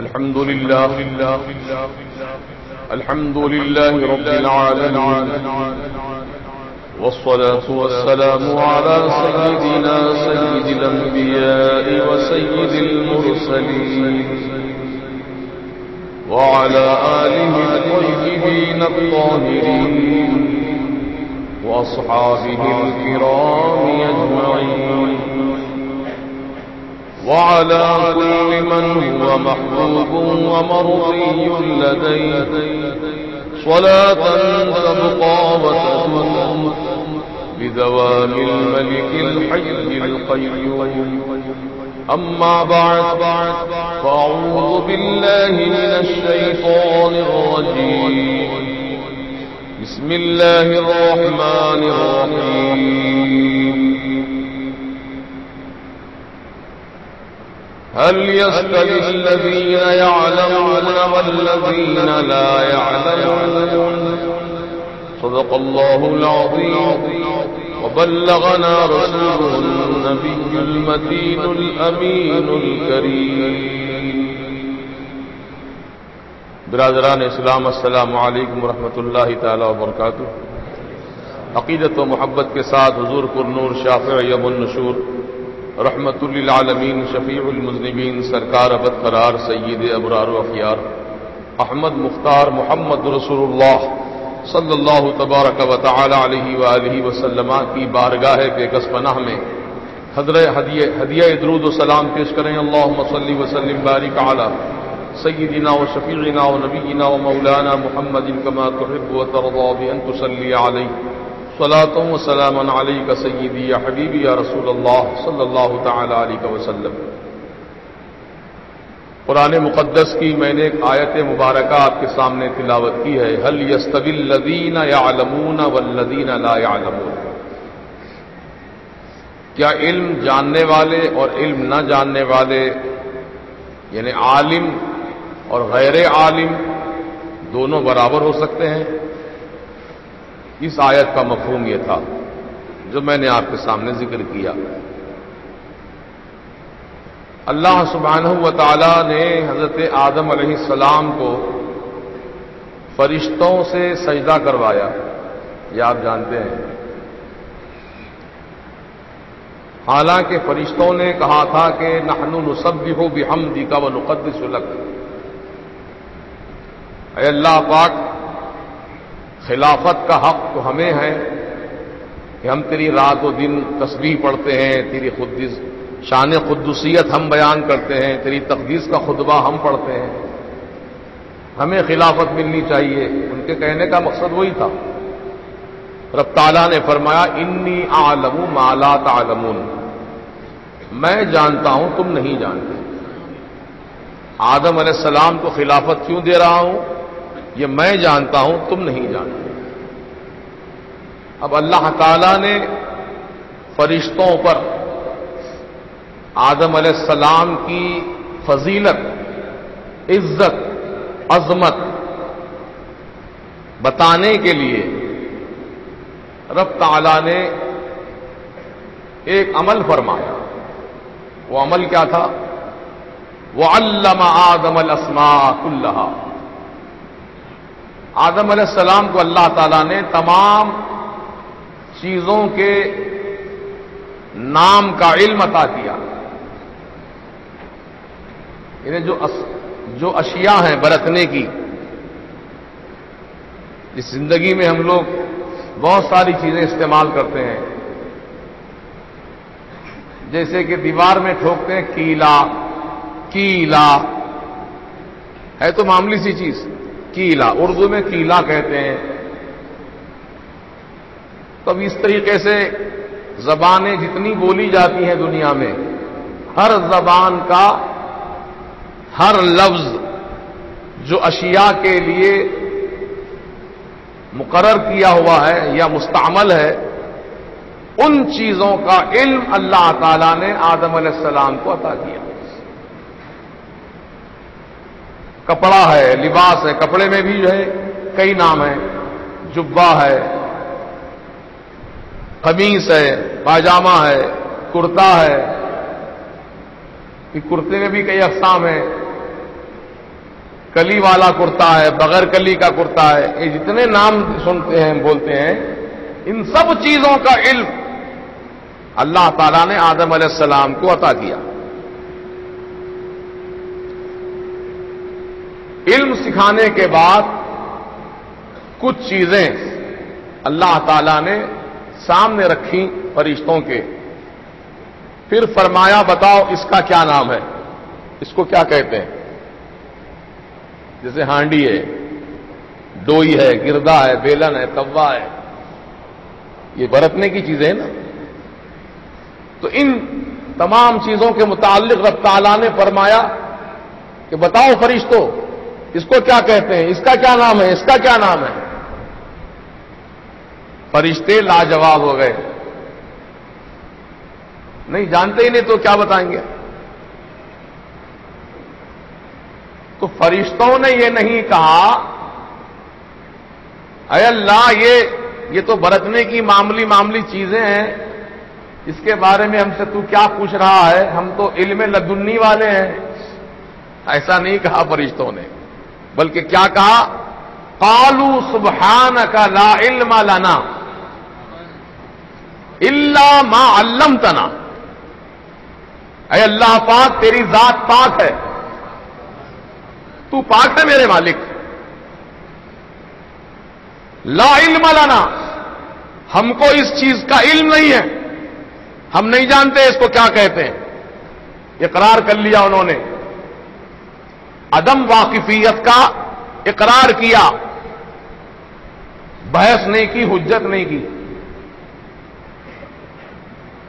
الحمد لله رب العالمين، والصلاة والسلام على سيدنا سيد الأنبياء وسيد المرسلين وعلى آله الطيبين الطاهرين وأصحابه الكرام أجمعين، وعلى كل من هو محبوب ومرضي لديه صلاة تبقى وتدوم بدوام الملك الحي القيوم. أما بعد، فأعوذ بالله من الشيطان الرجيم. بسم الله الرحمن الرحيم. هل يستوي الذين يعلمون والذين لا يعلمون؟ صدق الله العظيم، وبلغنا رسوله النبي المتين الأمين الكريم. برادران اسلام، السلام علیکم ورحمۃ اللہ تعالی وبرکاتہ. عقیدت و محبت کے ساتھ حضور پر نور شافع یم النشور، رحمت للعالمین، شفیع المذنبین، سرکار ابد قرار، سید ابرار و اخیار، احمد مختار محمد رسول اللہ صلی اللہ تبارک و تعالی علیہ وآلہ وسلم کی بارگاہ بےکس پناہ میں ہدیہ درود و سلام پیش کریں. اللہم صلی وسلم بارک علی سیدنا و شفیعنا و نبینا و مولانا محمد کما تحب و ترضى بأن تصلی علیہ صلاۃ و سلام علیک سیدی یا حبیبی یا رسول اللہ صلی اللہ تعالی علیہ وسلم. قرآن مقدس کی میں نے ایک آیت مبارکہ آپ کے سامنے تلاوت کی ہے. هل يستوي الذین یعلمون والذین لا یعلمون؟ کیا علم جاننے والے اور علم نہ جاننے والے، یعنی عالم اور غیر عالم، دونوں برابر ہو سکتے ہیں؟ اس آیت کا مفہوم یہ تھا جو میں نے آپ کے سامنے ذکر کیا. اللہ سبحانہ و تعالی نے حضرت آدم علیہ السلام کو فرشتوں سے سجدہ کروایا، یہ آپ جانتے ہیں. حالانکہ فرشتوں نے کہا تھا کہ نحن نسبح بحمدک ونقدس لک، اے اللہ پاک، خلافت کا حق تو ہمیں ہے کہ ہم تیری رات و دن تسبیح پڑھتے ہیں، تیری شان قدوسیت ہم بیان کرتے ہیں، تیری تقدیس کا خطبہ ہم پڑھتے ہیں، ہمیں خلافت ملنی چاہیے. ان کے کہنے کا مقصد وہی تھا. رب تعالیٰ نے فرمایا انی اعلم ما لا تعلمون، میں جانتا ہوں تم نہیں جانتے. آدم علیہ السلام کو خلافت کیوں دے رہا ہوں؟ یہ میں جانتا ہوں تم نہیں جانتے. اب اللہ تعالیٰ نے فرشتوں پر آدم علیہ السلام کی فضیلت، عزت، عظمت بتانے کے لیے رب تعالیٰ نے ایک عمل فرمایا. وہ عمل کیا تھا؟ وَعَلَّمَ آدَمَ الْأَسْمَاءَ كُلَّهَا. آدم علیہ السلام کو اللہ تعالیٰ نے تمام چیزوں کے نام کا علم عطا کیا. یعنی جو اشیاء ہیں برتنے کی، اس زندگی میں ہم لوگ بہت ساری چیزیں استعمال کرتے ہیں، جیسے کہ دیوار میں ٹھوکتے ہیں کیلا، کیلا ہے تو معمولی سی چیز، کیلا اردو میں کیلا کہتے ہیں. تو اس طریقے سے زبانیں جتنی بولی جاتی ہیں دنیا میں، ہر زبان کا ہر لفظ جو اشیاء کے لیے مقرر کیا ہوا ہے یا مستعمل ہے، ان چیزوں کا علم اللہ تعالی نے آدم علیہ السلام کو عطا کیا. کپڑا ہے، لباس ہے، کپڑے میں بھی جو ہے کئی نام ہیں، جبہ ہے، قمیص ہے، پاجامہ ہے، کرتا ہے. کہ کرتے میں بھی کئی اقسام ہیں. کلی والا کرتا ہے، بغیر کلی کا کرتا ہے، یہ جتنے نام سنتے ہیں بولتے ہیں، ان سب چیزوں کا علم اللہ تعالیٰ نے آدم علیہ السلام کو عطا کیا۔ علم سکھانے کے بعد کچھ چیزیں اللہ تعالیٰ نے سامنے رکھی فرشتوں کے، پھر فرمایا بتاؤ اس کا کیا نام ہے، اس کو کیا کہتے ہیں؟ جیسے ہانڈی ہے، ڈوئی ہے، گردا ہے، بیلن ہے، توا ہے، یہ برتنے کی چیزیں ہیں نا۔ تو ان تمام چیزوں کے متعلق رب تعالیٰ نے فرمایا کہ بتاؤ فرشتوں اس کو کیا کہتے ہیں، اس کا کیا نام ہے، اس کا کیا نام ہے؟ فرشتے لاجواب ہو گئے، نہیں جانتے ہی نہیں تو کیا بتائیں گے؟ تو فرشتوں نے یہ نہیں کہا اے اللہ یہ تو برتنے کی معمولی چیزیں ہیں، اس کے بارے میں ہم سے تو کیا پوچھ رہا ہے، ہم تو علم لدنی والے ہیں۔ ایسا نہیں کہا فرشتوں نے، بلکہ کیا کہا؟ قالوا سبحانک لا علم لنا الا ما علمتنا، اے اللہ پاک تیری ذات پاک ہے، تو پاک ہے میرے مالک، لا علم لنا، ہم کو اس چیز کا علم نہیں ہے، ہم نہیں جانتے اس کو کیا کہتے ہیں۔ اقرار کر لیا انہوں نے، عدم واقفیت کا اقرار کیا، بحث نہیں کی، حجت نہیں کی۔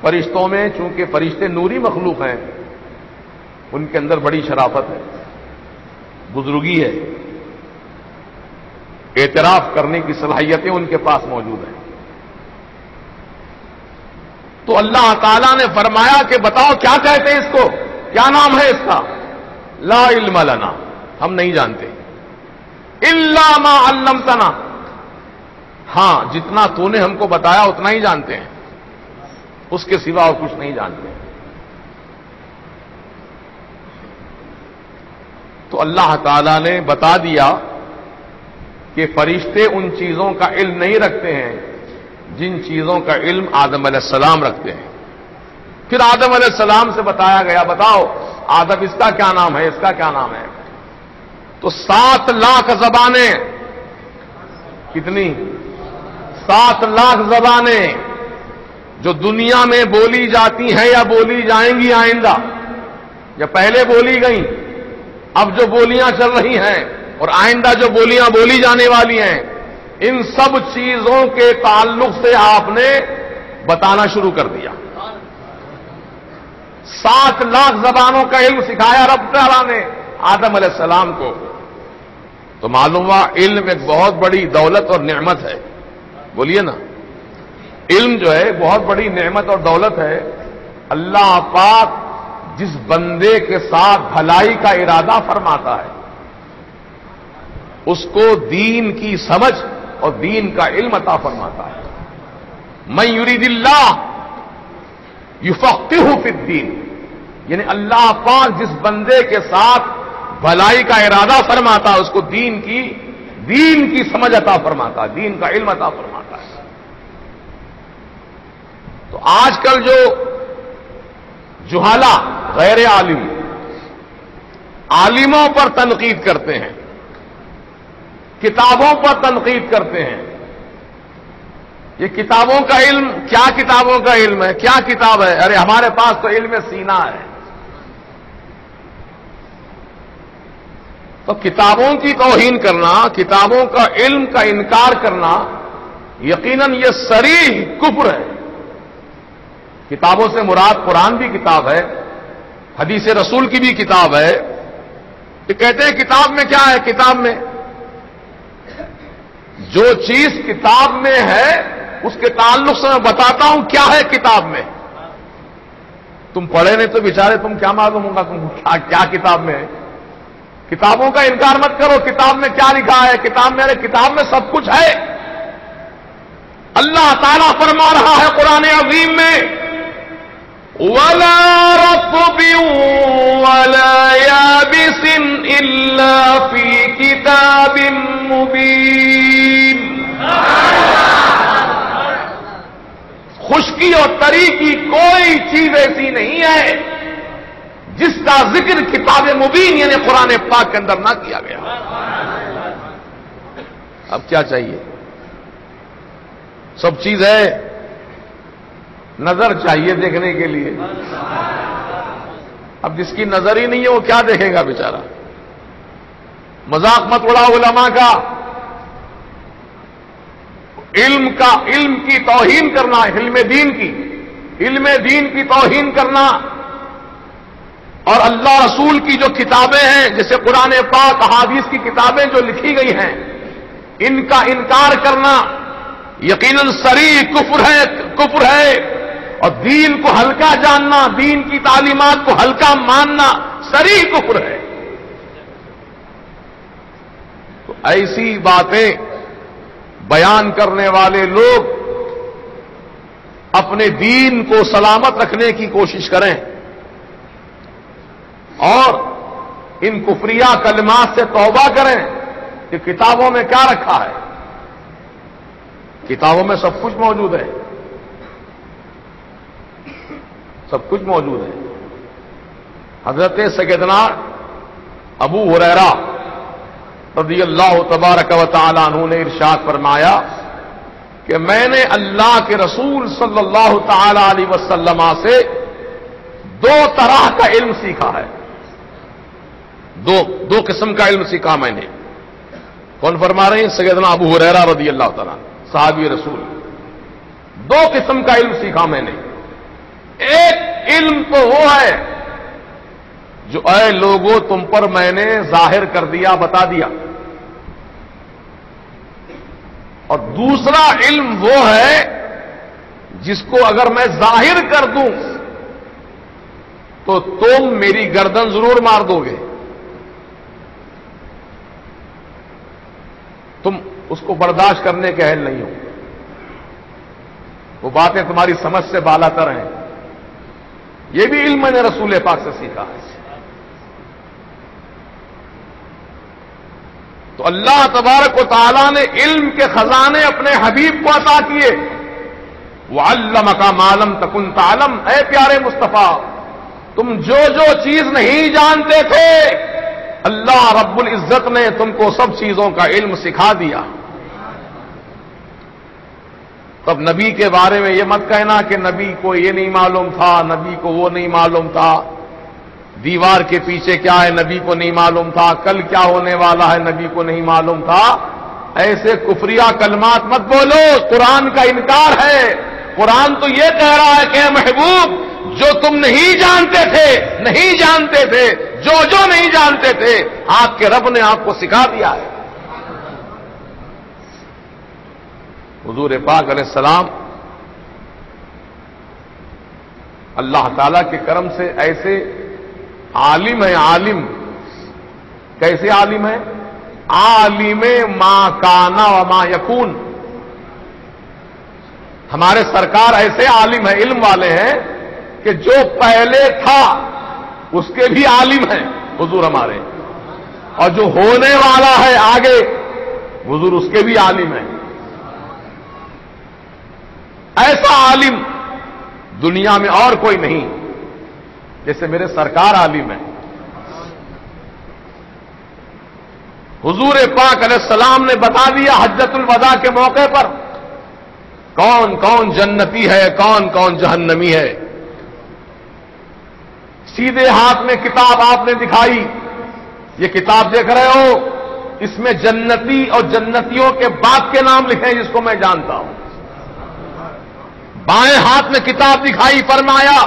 فرشتوں میں چونکہ فرشتے نوری مخلوق ہیں، ان کے اندر بڑی شرافت ہے، بزرگی ہے، اعتراف کرنے کی صلاحیتیں ان کے پاس موجود ہیں۔ تو اللہ تعالیٰ نے فرمایا کہ بتاؤ کیا کہتے ہیں اس کو، کیا نام ہے اس کا؟ لا علم لنا، ہم نہیں جانتے، الا ما علمتنا، ہاں جتنا تو نے ہم کو بتایا اتنا ہی جانتے ہیں، اس کے سوا اور کچھ نہیں جانتے۔ تو اللہ تعالیٰ نے بتا دیا کہ فرشتے ان چیزوں کا علم نہیں رکھتے ہیں جن چیزوں کا علم آدم علیہ السلام رکھتے ہیں۔ پھر آدم علیہ السلام سے بتایا گیا بتاؤ آدم اس کا کیا نام ہے، اس کا کیا نام ہے؟ تو 7 لاکھ زبانیں، کتنی؟ 7 لاکھ زبانیں جو دنیا میں بولی جاتی ہیں یا بولی جائیں گی آئندہ، یا پہلے بولی گئیں، اب جو بولیاں چل رہی ہیں اور آئندہ جو بولیاں بولی جانے والی ہیں، ان سب چیزوں کے تعلق سے آپ نے بتانا شروع کر دیا۔ 7 لاکھ زبانوں کا علم سکھایا رب تعالیٰ نے آدم علیہ السلام کو۔ تو معلوم ہوا علم ایک بہت بڑی دولت اور نعمت ہے، بولیے نا، علم جو ہے بہت بڑی نعمت اور دولت ہے۔ اللہ پاک جس بندے کے ساتھ بھلائی کا ارادہ فرماتا ہے اس کو دین کی سمجھ اور دین کا علم عطا فرماتا ہے۔ من یرید اللہ یفقہہ فی الدین، یعنی اللہ پاک جس بندے کے ساتھ بھلائی کا ارادہ فرماتا ہے اس کو دین کی سمجھ عطا فرماتا ہے، دین کا علم عطا فرماتا ہے۔ تو آج کل جو جہالہ غیر عالم عالموں پر تنقید کرتے ہیں، کتابوں پر تنقید کرتے ہیں، یہ کتابوں کا علم، کیا کتابوں کا علم ہے، کیا کتاب ہے؟ ارے ہمارے پاس تو علم سینہ ہے۔ تو کتابوں کی توہین کرنا، کتابوں کا علم کا انکار کرنا یقیناً یہ صریح کفر ہے۔ کتابوں سے مراد قرآن بھی کتاب ہے، حدیث رسول کی بھی کتاب ہے۔ یہ کہتے ہیں کتاب میں کیا ہے؟ کتاب میں جو چیز کتاب میں ہے اس کے تعلق سے میں بتاتا ہوں کیا ہے کتاب میں۔ تم پڑھے نہیں تو بیچارے تم کیا معلوم ہوگا تم کیا کتاب میں ہے۔ کتابوں کا انکار مت کرو، کتاب میں کیا لکھا ہے؟ کتاب میں سب کچھ ہے۔ اللہ تعالیٰ فرما رہا ہے قرآن عظیم میں وَلَا رَطْبٍ وَلَا يَابِسٍ إِلَّا فِي کتاب مبین. خشکی اور تری کی کوئی چیز ایسی نہیں ہے جس کا ذکر کتاب مبین یعنی قرآن پاک کے اندر نہ کیا گیا. اب کیا چاہیے؟ سب چیز ہے، نظر چاہیے دیکھنے کے لیے. اب جس کی نظر ہی نہیں ہے وہ کیا دیکھے گا بیچارہ؟ مذاق مت اڑاؤ علماء کا. علم کی توہین کرنا، علم دین کی توہین کرنا، اور اللہ رسول کی جو کتابیں ہیں جیسے قرآن پاک، احادیث کی کتابیں جو لکھی گئی ہیں، ان کا انکار کرنا یقیناً صریح کفر ہے. اور دین کو ہلکا جاننا، دین کی تعلیمات کو ہلکا ماننا صریح کفر ہے. تو ایسی باتیں بیان کرنے والے لوگ اپنے دین کو سلامت رکھنے کی کوشش کریں اور ان کفریہ کلمات سے توبہ کریں کہ کتابوں میں کیا رکھا ہے. کتابوں میں سب کچھ موجود ہے، سب کچھ موجود ہے. حضرت سیدنا ابو ہریرہ رضی اللہ تبارک و تعالی عنہ نے ارشاد فرمایا کہ میں نے اللہ کے رسول صلی اللہ تعالی علیہ وسلم سے 2 طرح کا علم سیکھا ہے. دو قسم کا علم سیکھا میں نے. کون فرما رہے ہیں؟ سیدنا ابو ہریرہ رضی اللہ تعالیٰ صحابی رسول. 2 قسم کا علم سیکھا میں نے. ایک علم تو وہ ہے جو اے لوگوں تم پر میں نے ظاہر کر دیا، بتا دیا. اور دوسرا علم وہ ہے جس کو اگر میں ظاہر کر دوں تو تم میری گردن ضرور مار دو گے. تم اس کو برداشت کرنے کے اہل نہیں ہو. وہ باتیں تمہاری سمجھ سے بالا تر ہیں. یہ بھی علم میں نے رسول پاک سے سیکھا ہے. تو اللہ تبارک و تعالیٰ نے علم کے خزانے اپنے حبیب کو عطا کیے. وَعَلَّمَكَ مَا لَمْ تَكُنْ تَعْلَمْ. اے پیارے مصطفیٰ، تم جو چیز نہیں جانتے تھے اللہ رب العزت نے تم کو سب چیزوں کا علم سکھا دیا. تب نبی کے بارے میں یہ مت کہنا کہ نبی کو یہ نہیں معلوم تھا، نبی کو وہ نہیں معلوم تھا، دیوار کے پیچھے کیا ہے نبی کو نہیں معلوم تھا، کل کیا ہونے والا ہے نبی کو نہیں معلوم تھا. ایسے کفریہ کلمات مت بولو. قرآن کا انکار ہے. قرآن تو یہ کہہ رہا ہے کہ اے محبوب، جو تم نہیں جانتے تھے جو نہیں جانتے تھے آپ کے رب نے آپ کو سکھا دیا ہے. حضور پاک علیہ السلام اللہ تعالی کے کرم سے ایسے عالم ہے. عالم کیسے عالم ہے؟ عالم ما کانا و ما یکون. ہمارے سرکار ایسے عالم ہیں، علم والے ہیں کہ جو پہلے تھا اس کے بھی عالم ہیں حضور ہمارے، اور جو ہونے والا ہے آگے حضور اس کے بھی عالم ہیں. ایسا عالم دنیا میں اور کوئی نہیں جیسے میرے سرکار عالم ہیں. حضور پاک علیہ السلام نے بتا دیا حجۃ الوداع کے موقع پر کون کون جنتی ہے، کون کون جہنمی ہے. سیدھے ہاتھ میں کتاب آپ نے دکھائی. یہ کتاب دیکھ رہے ہو، اس میں جنتی اور جنتیوں کے باپ کے نام لکھے ہیں جس کو میں جانتا ہوں. بائیں ہاتھ میں کتاب دکھائی، فرمایا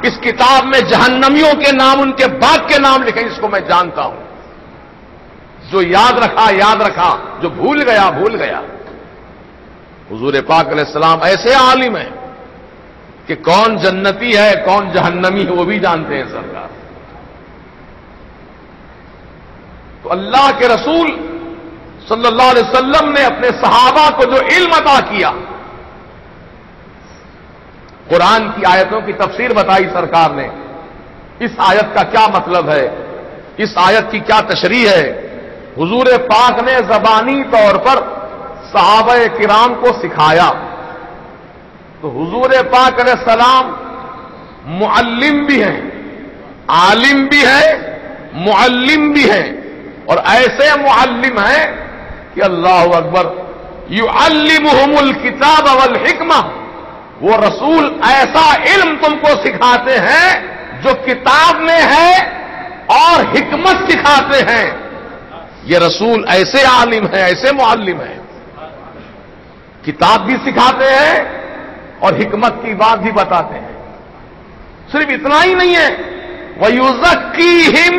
اس کتاب میں جہنمیوں کے نام، ان کے باپ کے نام لکھے جس کو میں جانتا ہوں. جو یاد رکھا، جو بھول گیا. حضور پاک علیہ السلام ایسے عالم ہیں کہ کون جنتی ہے کون جہنمی ہے وہ بھی جانتے ہیں سرکار. تو اللہ کے رسول صلی اللہ علیہ وسلم نے اپنے صحابہ کو جو علم عطا کیا، قرآن کی آیتوں کی تفسیر بتائی سرکار نے. اس آیت کا کیا مطلب ہے، اس آیت کی کیا تشریح ہے، حضور پاک نے زبانی طور پر صحابہ کرام کو سکھایا، تو حضور پاک علیہ السلام معلم بھی ہیں، عالم بھی ہیں، معلم بھی ہیں، اور ایسے معلم ہیں کہ اللہ اکبر، یعلمہم الکتاب والحکمہ، وہ رسول ایسا علم تم کو سکھاتے ہیں جو کتاب میں ہے اور حکمت سکھاتے ہیں۔ یہ رسول ایسے عالم ہیں، ایسے معلم ہیں، کتاب بھی سکھاتے ہیں اور حکمت کی بات بھی بتاتے ہیں۔ صرف اتنا ہی نہیں ہے، وَيُزَكِّيهِمْ،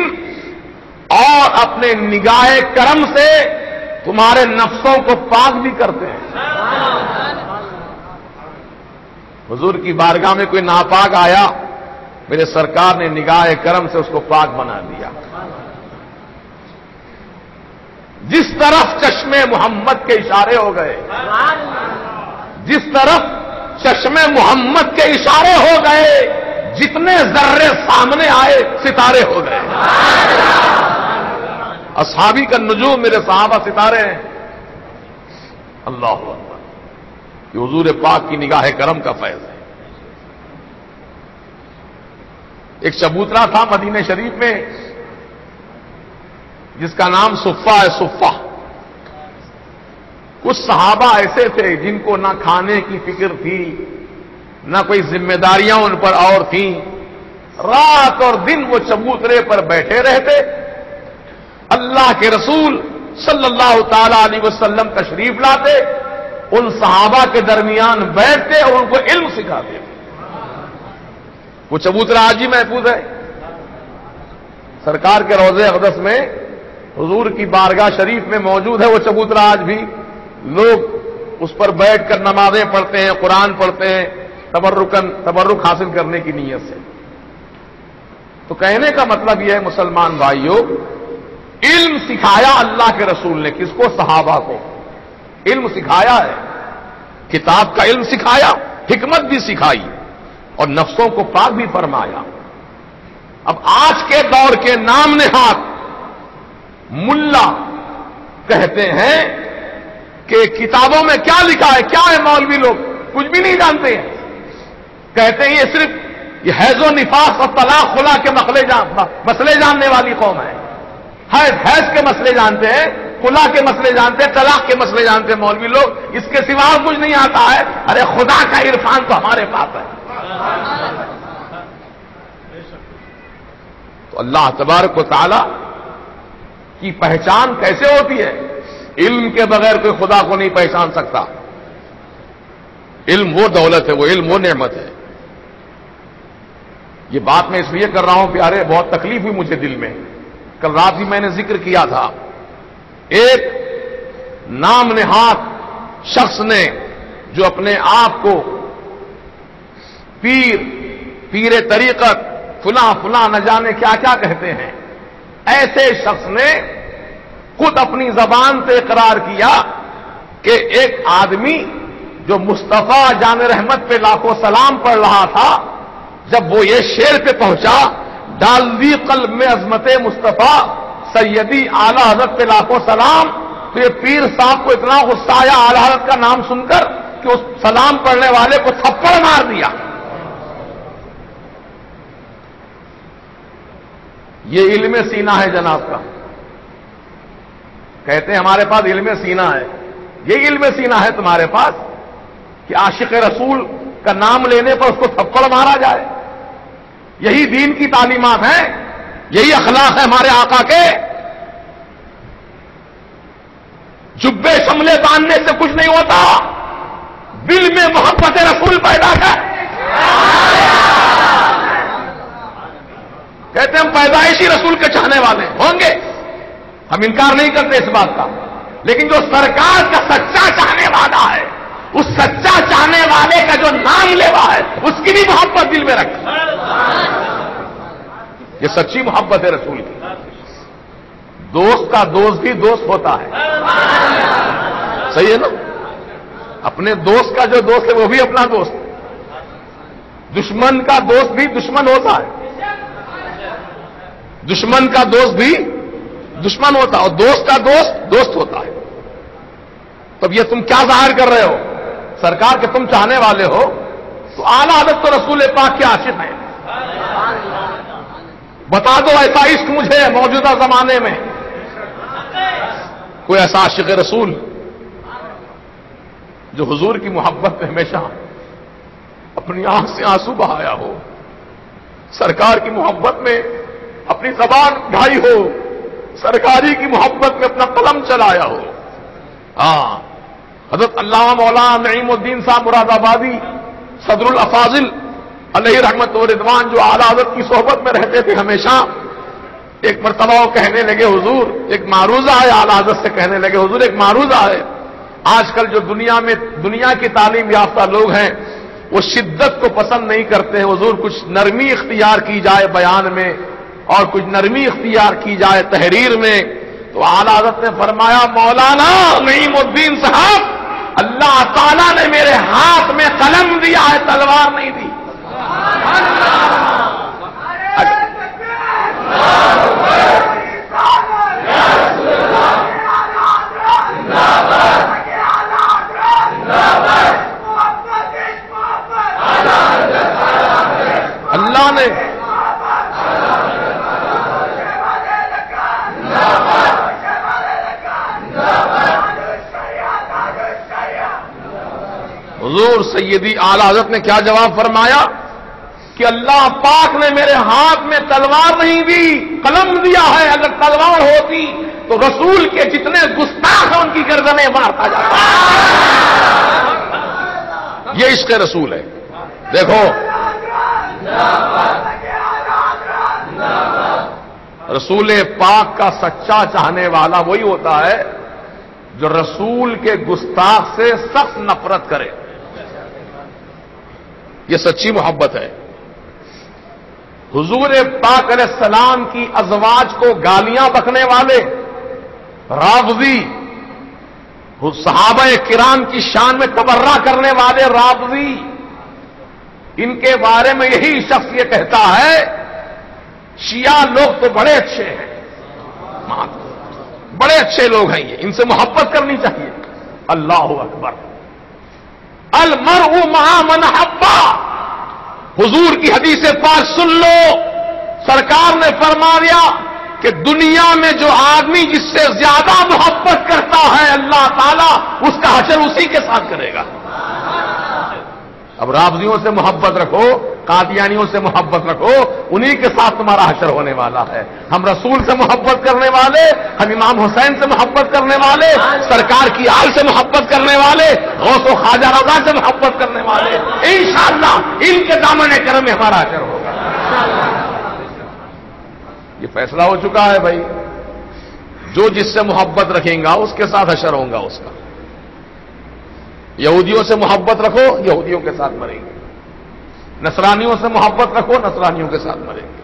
اور اپنے نگاہ کرم سے تمہارے نفسوں کو پاک بھی کرتے ہیں۔ حضور کی بارگاہ میں کوئی ناپاک آیا، میرے سرکار نے نگاہ کرم سے اس کو پاک بنا دیا۔ جس طرف چشمے محمد کے اشارے ہو گئے، جس طرف چشمے محمد کے اشارے ہو گئے، جتنے ذرے سامنے آئے ستارے ہو گئے۔ اصحابی کا نجوم، میرے صحابہ ستارے ہیں۔ اللہ اکبر، یہ حضور پاک کی نگاہ کرم کا فیض ہے۔ ایک چبوترا تھا مدینہ شریف میں جس کا نام صفہ ہے، صفہ۔ کچھ صحابہ ایسے تھے جن کو نہ کھانے کی فکر تھی، نہ کوئی ذمہ داریاں ان پر اور تھیں، رات اور دن وہ چبوترے پر بیٹھے رہتے، اللہ کے رسول صلی اللہ تعالی علیہ وسلم تشریف لاتے، ان صحابہ کے درمیان بیٹھتے اور ان کو علم سکھاتے۔ وہ چبوترا آج ہی محفوظ ہے، سرکار کے روضہ اقدس میں، حضور کی بارگاہ شریف میں موجود ہے وہ چبوترا۔ آج بھی لوگ اس پر بیٹھ کر نمازیں پڑھتے ہیں، قرآن پڑھتے ہیں، تبرک حاصل کرنے کی نیت سے۔ تو کہنے کا مطلب یہ ہے مسلمان بھائیوں، علم سکھایا اللہ کے رسول نے، کس کو؟ صحابہ کو علم سکھایا ہے، کتاب کا علم سکھایا، حکمت بھی سکھائی اور نفسوں کو پاک بھی فرمایا۔ اب آج کے دور کے نام نہاد ملا کہتے ہیں کہ کتابوں میں کیا لکھا ہے، کیا ہے، مولوی لوگ کچھ بھی نہیں جانتے ہیں، کہتے ہیں یہ صرف یہ حیض و نفاس اور طلاق خلا کے مسئلے جاننے والی قوم ہے، حیض کے مسئلے جانتے ہیں، خلا کے مسئلے جانتے ہیں، طلاق کے مسئلے جانتے ہیں مولوی لوگ، اس کے سوا کچھ نہیں آتا ہے۔ ارے خدا کا عرفان تو ہمارے پاس ہے۔ تو اللہ تبارک و تعالی کی پہچان کیسے ہوتی ہے؟ علم کے بغیر کوئی خدا کو نہیں پہچان سکتا۔ علم وہ دولت ہے، وہ علم وہ نعمت ہے۔ یہ بات میں اس لیے کر رہا ہوں پیارے، بہت تکلیف ہوئی مجھے دل میں، کل رات بھی میں نے ذکر کیا تھا، ایک نام نہاد شخص نے جو اپنے آپ کو پیر طریقت فلاں نہ جانے کیا کیا کہتے ہیں، ایسے شخص نے خود اپنی زبان سے اقرار کیا کہ ایک آدمی جو مصطفیٰ جان رحمت پہ لاکھوں سلام پڑھ رہا تھا، جب وہ یہ شعر پہ پہنچا، ڈال دی قلب میں عظمت مصطفیٰ سیدی اعلی حضرت پہ لاکھوں سلام، تو یہ پیر صاحب کو اتنا غصہ آیا اعلی حضرت کا نام سن کر کہ اس سلام پڑھنے والے کو تھپڑ مار دیا۔ یہ علم سینہ ہے جناب کا، کہتے ہیں ہمارے پاس علم سینہ ہے۔ یہ علم سینہ ہے تمہارے پاس کہ عاشق رسول کا نام لینے پر اس کو تھپڑ مارا جائے؟ یہی دین کی تعلیمات ہیں، یہی اخلاق ہے ہمارے آقا کے۔ جبے شملے باندھنے سے کچھ نہیں ہوتا، دل میں محبت رسول پیدا کر۔ کہتے ہیں ہم پیدائشی رسول کے چاہنے والے ہوں گے، ہم انکار نہیں کرتے اس بات کا، لیکن جو سرکار کا سچا چاہنے والا ہے، اس سچا چاہنے والے کا جو نام لیوا ہے، اس کی بھی محبت دل میں رکھ۔ یہ سچی محبت ہے رسول کی۔ دوست کا دوست بھی دوست ہوتا ہے، صحیح ہے نا؟ اپنے دوست کا جو دوست ہے وہ بھی اپنا دوست، دشمن کا دوست بھی دشمن ہوتا ہے، دشمن کا دوست بھی دشمن ہوتا ہے اور دوست کا دوست دوست ہوتا ہے. تب یہ تم کیا ظاہر کر رہے ہو سرکار کہ تم چاہنے والے ہو؟ تو اعلیٰ حضرت تو رسول پاک کے عاشق ہیں. بتا دو ایسا عشق مجھے موجودہ زمانے میں کوئی ایسا عاشق رسول جو حضور کی محبت میں ہمیشہ اپنی آنکھ سے آنسو بہایا ہو, سرکار کی محبت میں اپنی زبان ڈھائی ہو, سرکاری کی محبت میں اپنا قلم چلایا ہو. ہاں, حضرت علامہ مولانا نعیم الدین صاحب مراد آبادی صدر الافاضل علیہ رحمت و رضوان جو اعلیٰ حضرت کی صحبت میں رہتے تھے ہمیشہ, ایک مرتبہ وہ کہنے لگے حضور ایک معروضہ ہے, اعلیٰ حضرت سے کہنے لگے حضور ایک معروضہ ہے. آج کل جو دنیا کی تعلیم یافتہ لوگ ہیں وہ شدت کو پسند نہیں کرتے ہیں. حضور کچھ نرمی اختیار کی جائے بیان میں اور کچھ نرمی اختیار کی جائے تحریر میں. تو اعلیٰ حضرت نے فرمایا مولانا نعیم الدین صاحب, اللہ تعالیٰ نے میرے ہاتھ میں قلم دیا ہے, تلوار نہیں دی. اللہ نے حضور سیدی اعلیٰ حضرت نے کیا جواب فرمایا کہ اللہ پاک نے میرے ہاتھ میں تلوار نہیں دی, قلم دیا ہے. اگر تلوار ہوتی تو رسول کے جتنے گستاخ ہیں ان کی گردنیں مارتا جاتا. یہ عشق رسول ہے. دیکھو رسول پاک کا سچا چاہنے والا وہی ہوتا ہے جو رسول کے گستاخ سے سخت نفرت کرے. یہ سچی محبت ہے. حضور پاک علیہ السلام کی ازواج کو گالیاں بکنے والے رافضی, صحابہ کرام کی شان میں تبرہ کرنے والے رافضی, ان کے بارے میں یہی شخص یہ کہتا ہے شیعہ لوگ تو بڑے اچھے ہیں, بڑے اچھے لوگ ہیں, یہ ان سے محبت کرنی چاہیے. اللہ اکبر, المرء مع من حبا. حضور کی حدیث پاک سن لو, سرکار نے فرمایا کہ دنیا میں جو آدمی جس سے زیادہ محبت کرتا ہے اللہ تعالیٰ اس کا حشر اسی کے ساتھ کرے گا. اب رافضیوں سے محبت رکھو, قادیانیوں سے محبت رکھو, انہی کے ساتھ تمہارا حشر ہونے والا ہے. ہم رسول سے محبت کرنے والے, ہم امام حسین سے محبت کرنے والے, سرکار کی آل سے محبت کرنے والے, غوث و خواجہ رضا سے محبت کرنے والے, انشاءاللہ ان کے دامن کرم میں ہمارا حشر ہوگا. یہ فیصلہ ہو چکا ہے بھائی, جو جس سے محبت رکھیں گا اس کے ساتھ حشر ہوگا اس کا. یہودیوں سے محبت رکھو, یہودیوں کے ساتھ مریں گے. نصرانیوں سے محبت رکھو, نصرانیوں کے ساتھ مریں گے.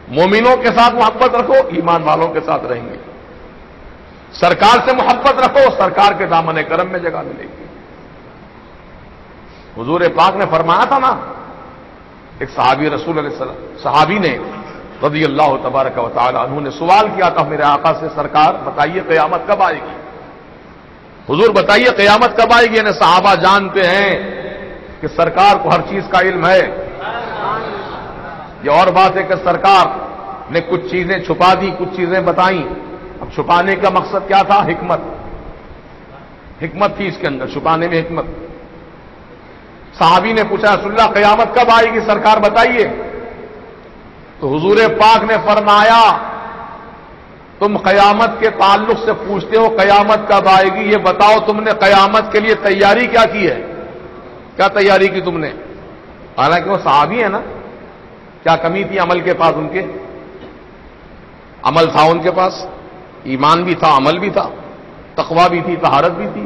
مومنوں کے ساتھ محبت رکھو, ایمان والوں کے ساتھ رہیں گے. سرکار سے محبت رکھو, سرکار کے دامن کرم میں جگہ ملے گی. حضور پاک نے فرمایا تھا نا, ایک صحابی رسول علیہ السلام صحابی نے رضی اللہ تبارک و تعالی عنہ نے سوال کیا تھا میرے آقا سے, سرکار بتائیے قیامت کب آئے گی؟ حضور بتائیے قیامت کب آئے گی؟ یعنی صحابہ جانتے ہیں کہ سرکار کو ہر چیز کا علم ہے. یہ اور بات ہے کہ سرکار نے کچھ چیزیں چھپا دی, کچھ چیزیں بتائیں. اب چھپانے کا مقصد کیا تھا؟ حکمت تھی اس کے اندر, چھپانے میں حکمت. صحابی نے پوچھا رسول اللہ قیامت کب آئے گی سرکار بتائیے. تو حضور پاک نے فرمایا تم قیامت کے تعلق سے پوچھتے ہو قیامت کب آئے گی, یہ بتاؤ تم نے قیامت کے لیے تیاری کیا کی ہے؟ کیا تیاری کی تم نے؟ حالانکہ وہ صحابی ہے نا, کیا کمی تھی عمل کے پاس؟ ان کے عمل تھا, ان کے پاس ایمان بھی تھا, عمل بھی تھا, تقویٰ بھی تھی, طہارت بھی تھی.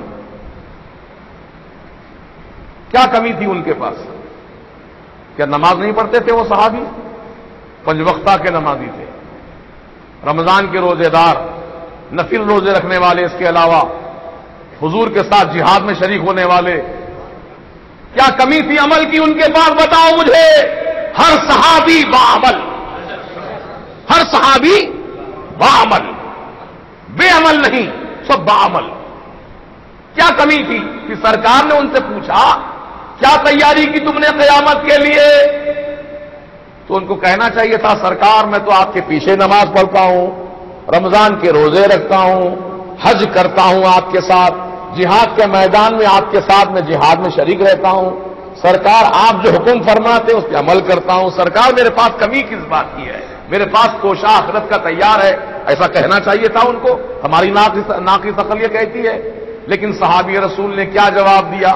کیا کمی تھی ان کے پاس؟ کیا نماز نہیں پڑھتے تھے وہ صحابی؟ 5 وقتہ کے نمازی تھے, رمضان کے روزے دار, نفل روزے رکھنے والے. اس کے علاوہ حضور کے ساتھ جہاد میں شریک ہونے والے. کیا کمی تھی عمل کی ان کے پاس؟ بتاؤ مجھے. ہر صحابی باعمل, ہر صحابی بعمل، بے عمل نہیں، سب بعمل۔ کیا کمی تھی کہ سرکار نے ان سے پوچھا کیا تیاری کی تم نے قیامت کے لیے؟ تو ان کو کہنا چاہیے تھا سرکار میں تو آپ کے پیچھے نماز پڑھتا ہوں، رمضان کے روزے رکھتا ہوں، حج کرتا ہوں آپ کے ساتھ، جہاد کے میدان میں آپ کے ساتھ میں جہاد میں شریک رہتا ہوں، سرکار آپ جو حکم فرماتے ہیں اس پہ عمل کرتا ہوں، سرکار میرے پاس کمی کس بات کی ہے؟ میرے پاس کوشا آخرت کا تیار ہے، ایسا کہنا چاہیے تھا ان کو۔ ہماری ناقص عقل یہ کہتی ہے، لیکن صحابی رسول نے کیا جواب دیا؟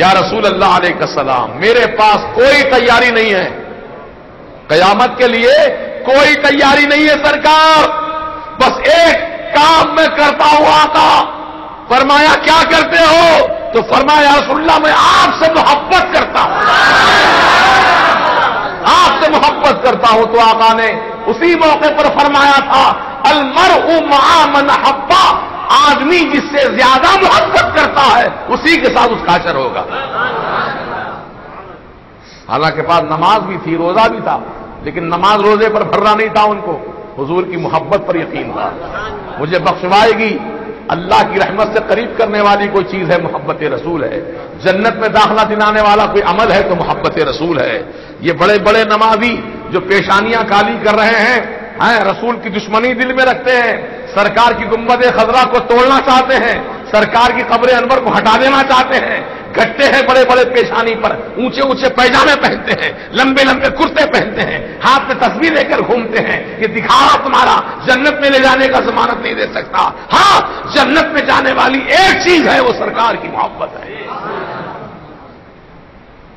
یا رسول اللہ علیہ السلام، میرے پاس کوئی تیاری نہیں ہے، قیامت کے لیے کوئی تیاری نہیں ہے سرکار، بس ایک کام میں کرتا ہوں آقا۔ فرمایا کیا کرتے ہو؟ تو فرمایا یا رسول اللہ میں آپ سے محبت کرتا ہوں، آپ سے محبت کرتا ہوں۔ تو آقا نے اسی موقع پر فرمایا تھا المرء مع من احب، آدمی جس سے زیادہ محبت کرتا ہے اسی کے ساتھ اس کا اثر ہوگا۔ حالانکہ بعد نماز بھی تھی، روزہ بھی تھا، لیکن نماز روزے پر بھرنا نہیں تھا ان کو، حضور کی محبت پر یقین تھا۔ مجھے بخشوائے گی اللہ کی رحمت سے قریب کرنے والی کوئی چیز ہے، محبت رسول ہے۔ جنت میں داخلہ دلانے والا کوئی عمل ہے تو محبت رسول ہے۔ یہ بڑے بڑے نمازی جو پیشانیاں کالی کر رہے ہیں، رسول کی دشمنی دل میں رکھتے ہیں، سرکار کی گنبد خضرا کو توڑنا چاہتے ہیں، سرکار کی قبر انور کو ہٹا دینا چاہتے ہیں، گھٹتے ہیں بڑے بڑے پیشانی پر، اونچے اونچے پیجامے پہنتے ہیں، لمبے لمبے کرتے پہنتے ہیں، ہاتھ میں تصویر لے کر گھومتے ہیں، یہ دکھاوا تمہارا جنت میں لے جانے کا ضمانت نہیں دے سکتا۔ ہاں، جنت میں جانے والی ایک چیز ہے، وہ سرکار کی محبت ہے۔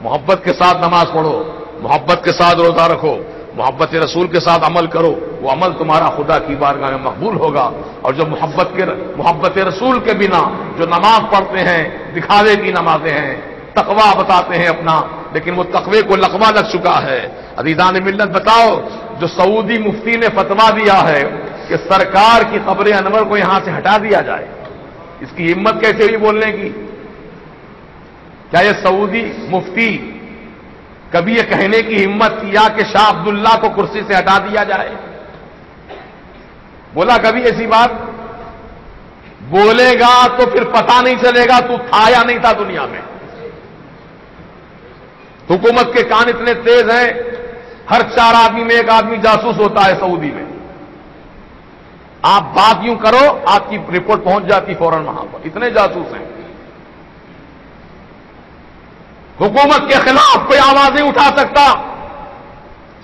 محبت کے ساتھ نماز پڑھو، محبت کے ساتھ روزہ رکھو، محبت رسول کے ساتھ عمل کرو، وہ عمل تمہارا خدا کی بارگاہ میں مقبول ہوگا۔ اور جو محبت رسول کے بنا جو نماز پڑھتے ہیں، دکھاوے کی نمازیں ہیں، تقوی بتاتے ہیں اپنا، لیکن وہ تقوی کو لقوہ لگ چکا ہے۔ عزیزان ملت بتاؤ، جو سعودی مفتی نے فتویٰ دیا ہے کہ سرکار کی قبر انور کو یہاں سے ہٹا دیا جائے، اس کی ہمت کیسے ہوئی بولنے کی؟ کیا یہ سعودی مفتی کبھی یہ کہنے کی ہمت کیا کہ شاہ عبداللہ کو کرسی سے ہٹا دیا جائے؟ بولا کبھی ایسی بات؟ بولے گا تو پھر پتہ نہیں چلے گا تو تھا یا نہیں تھا دنیا میں۔ حکومت کے کان اتنے تیز ہیں، ہر 4 آدمی میں 1 آدمی جاسوس ہوتا ہے سعودی میں۔ آپ بات یوں کرو، آپ کی رپورٹ پہنچ جاتی فوراً وہاں پر، اتنے جاسوس ہیں۔ حکومت کے خلاف کوئی آواز نہیں اٹھا سکتا۔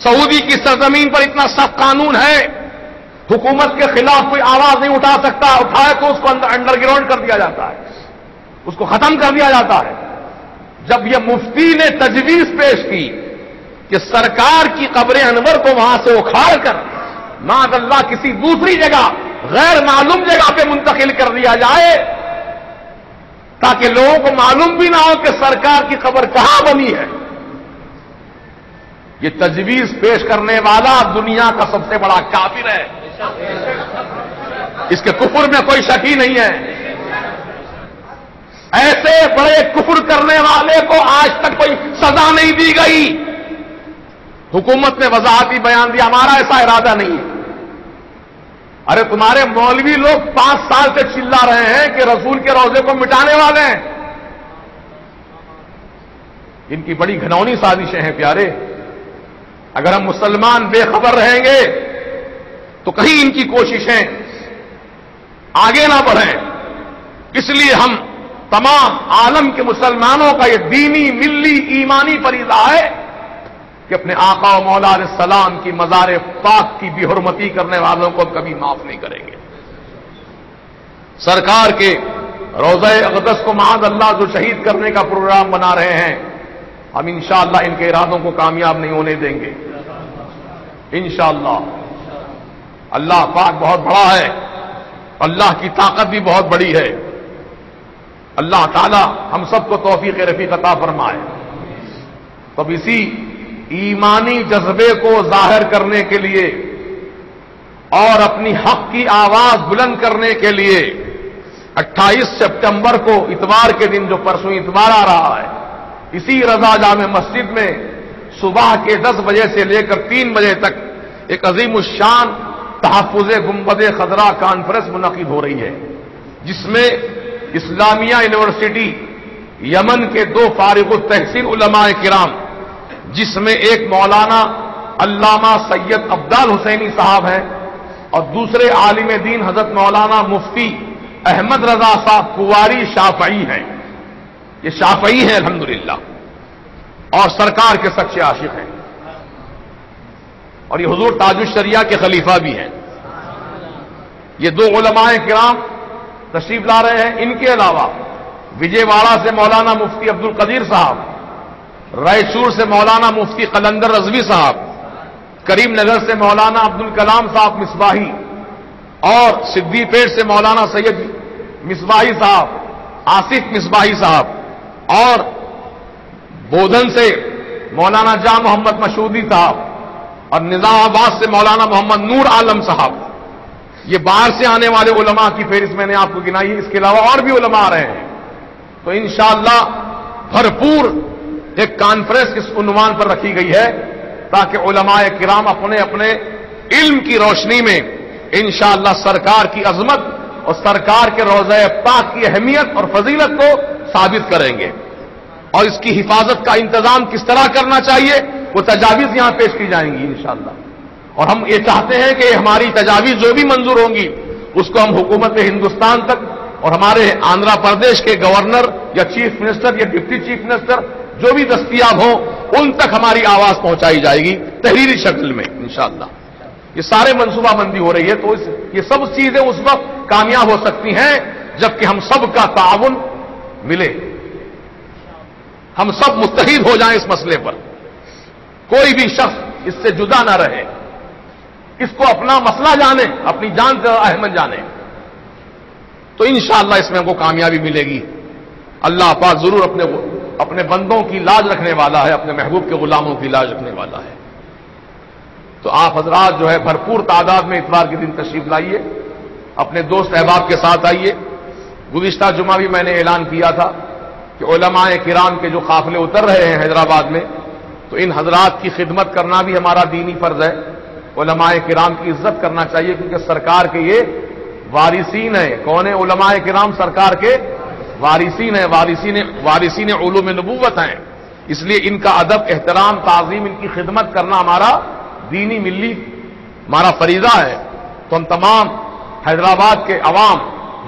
سعودی کی سرزمین پر اتنا سخت قانون ہے، حکومت کے خلاف کوئی آواز نہیں اٹھا سکتا، اٹھائے تو اس کو انڈر گراؤنڈ کر دیا جاتا ہے، اس کو ختم کر دیا جاتا ہے۔ جب یہ مفتی نے تجویز پیش کی کہ سرکار کی قبر انور کو وہاں سے اکھاڑ کر معاذ اللہ کسی دوسری جگہ غیر معلوم جگہ پہ منتقل کر دیا جائے تاکہ لوگوں کو معلوم بھی نہ ہو کہ سرکار کی قبر کہاں بنی ہے، یہ تجویز پیش کرنے والا دنیا کا سب سے بڑا کافر ہے، اس کے کفر میں کوئی شک ہی نہیں ہے۔ ایسے بڑے کفر کرنے والے کو آج تک کوئی سزا نہیں دی گئی۔ حکومت نے وضاحتی بیان دیا ہمارا ایسا ارادہ نہیں ہے۔ ارے تمہارے مولوی لوگ 5 سال سے چلا رہے ہیں کہ رسول کے روضے کو مٹانے والے ہیں۔ ان کی بڑی گھنونی سازشیں ہیں پیارے۔ اگر ہم مسلمان بے خبر رہیں گے تو کہیں ان کی کوششیں آگے نہ بڑھیں۔ اس لیے ہم تمام عالم کے مسلمانوں کا یہ دینی ملی ایمانی فریضہ ہے کہ اپنے آقا و مولا علیہ السلام کی مزار پاک کی بے حرمتی کرنے والوں کو کبھی معاف نہیں کریں گے۔ سرکار کے روضہ اقدس کو معاذ اللہ جو شہید کرنے کا پروگرام بنا رہے ہیں، ہم انشاءاللہ ان کے ارادوں کو کامیاب نہیں ہونے دیں گے انشاءاللہ۔ اللہ پاک بہت بڑا ہے، اللہ کی طاقت بھی بہت بڑی ہے۔ اللہ تعالی ہم سب کو توفیق رفیق عطا فرمائے۔ تب اسی ایمانی جذبے کو ظاہر کرنے کے لیے اور اپنی حق کی آواز بلند کرنے کے لیے 28 سپٹمبر کو اتوار کے دن جو پرسوں اتوار آ رہا ہے، اسی رضا جامع مسجد میں صبح کے 10 بجے سے لے کر 3 بجے تک ایک عظیم الشان تحفظ گنبد خضرا کانفرنس منعقد ہو رہی ہے، جس میں اسلامیہ یونیورسٹی یمن کے 2 فارغ التحصیل علماء کرام، جس میں ایک مولانا علامہ سید عبدال حسینی صاحب ہیں اور دوسرے عالم دین حضرت مولانا مفتی احمد رضا صاحب کواری شافعی ہیں. یہ شافعی ہیں الحمدللہ اور سرکار کے سچے عاشق ہیں، اور یہ حضور تاج الشریعہ کے خلیفہ بھی ہیں. یہ 2 علماء کرام تشریف لا رہے ہیں. ان کے علاوہ وجے واڑہ سے مولانا مفتی عبد القدیر صاحب، رائچور سے مولانا مفتی قلندر رضوی صاحب، کریم نگر سے مولانا عبد الکلام صاحب مصباحی، اور صدی پیٹ سے مولانا سید مصباحی صاحب، آصف مصباحی صاحب، اور بودھن سے مولانا جاں محمد مشودی صاحب، اور نظام آباد سے مولانا محمد نور عالم صاحب. یہ باہر سے آنے والے علماء کی فہرست میں نے آپ کو گنائی ہے. اس کے علاوہ اور بھی علماء آ رہے ہیں. تو انشاءاللہ بھرپور ایک کانفرنس اس عنوان پر رکھی گئی ہے تاکہ علماء کرام اپنے اپنے علم کی روشنی میں انشاءاللہ سرکار کی عظمت اور سرکار کے روضہ پاک کی اہمیت اور فضیلت کو ثابت کریں گے. اور اس کی حفاظت کا انتظام کس طرح کرنا چاہیے وہ تجاویز یہاں پیش کی جائیں گی انشاءاللہ. اور ہم یہ چاہتے ہیں کہ ہماری تجاویز جو بھی منظور ہوں گی اس کو ہم حکومت ہندوستان تک اور ہمارے آندھرا پردیش کے گورنر یا چیف منسٹر یا ڈپٹی چیف منسٹر جو بھی دستیاب ہوں ان تک ہماری آواز پہنچائی جائے گی تحریری شکل میں انشاءاللہ. یہ سارے منصوبہ بندی ہو رہی ہے. تو یہ سب چیزیں اس وقت کامیاب ہو سکتی ہیں جبکہ ہم سب کا تعاون ملے، ہم سب متحد ہو جائیں اس مسئلے پر. کوئی بھی شخص اس سے جدا نہ رہے، اس کو اپنا مسئلہ جانے، اپنی جان سے اہمیت جانے. تو انشاءاللہ اس میں ہم کو کامیابی ملے گی. اللہ پاک ضرور اپنے بندوں کی لاج رکھنے والا ہے، اپنے محبوب کے غلاموں کی لاج رکھنے والا ہے. تو آپ حضرات جو ہے بھرپور تعداد میں اتوار کے دن تشریف لائیے، اپنے دوست احباب کے ساتھ آئیے. گزشتہ جمعہ بھی میں نے اعلان کیا تھا کہ علماء کرام کے جو قافلے اتر رہے ہیں حیدرآباد میں، تو ان حضرات کی خدمت کرنا بھی ہمارا دینی فرض ہے. علماء کرام کی عزت کرنا چاہیے کیونکہ سرکار کے یہ وارثین ہیں. کون ہیں علماء کرام؟ سرکار کے وارثین ہیں، وارثین علوم نبوت ہیں. اس لیے ان کا ادب، احترام، تعظیم، ان کی خدمت کرنا ہمارا دینی ملی ہمارا فریضہ ہے. تو ہم تمام حیدرآباد کے عوام